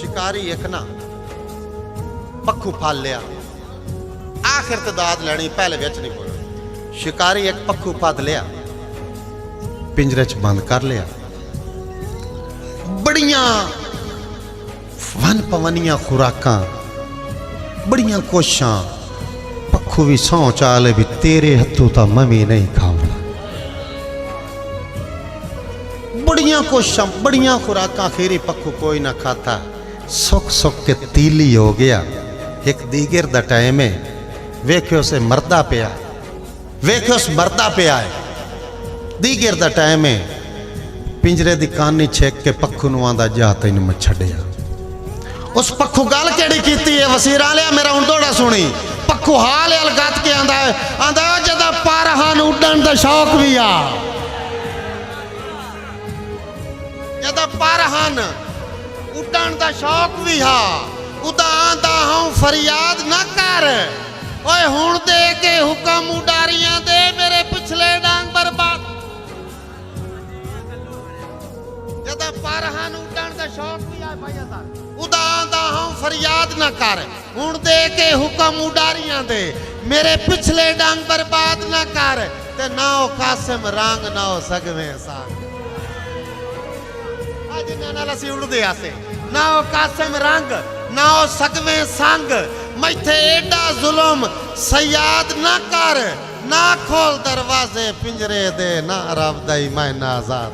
शिकारी एक ना पक्खू फाल लिया, आखिर तो दाद लैनी, पहले बिच नहीं बोलना। शिकारी एक पक्खू फद लिया, पिंजरे च बंद कर लिया। बड़िया वन पवनिया खुराकां, बड़िया कोशां, पक्खू भी सौ चाले भी तेरे हथों तो मवी नहीं खावना। बड़िया कोशां, बड़िया खुराकां, खीरी पक्खू कोई ना खाता। सुख सुख के तीली हो गया। एक दीगर दा टाइम है, वेख्यो से मरदा पिया, वेख्यो से मरदा पिया है। दीगर दा टाइम है, पिंजरे दी कानी छेक के पक्खू नूं आंदा जा तैनूं मैं छड्डिया। उस पक्खू गल केड़ी कीती है वसीरा लिया मेरा हुण दौड़ा सुनी। पक्खू हाल अलगत के आंदा है, आंदा जदा पर हान उड़न दा शौक भी आ, जदा पर हान उड़न दा शौक भी हा, उदा आंदा हूं फरियाद ना कर। ओए हुण दे के हुक्म उडारियां दे, मेरे पिछले डांग बर्बाद। जदा पर हान उड़न दा शौक भी आ भाई दा, उदा आंदा हूं फरियाद ना कर। हुण दे के हुक्म उडारियां दे, मेरे पिछले डांग बर्बाद ना कर। ते ना ओ कासिम रंग, ना ओ सगवे साग। आज नाल असीं उड़दे आसे, ना ओ कासिम रंग, ना ओ सगवे संग। मैथे एडा जुल्म सयाद ना कर, ना खोल दरवाजे पिंजरे दे, ना रब दई मैं आजाद।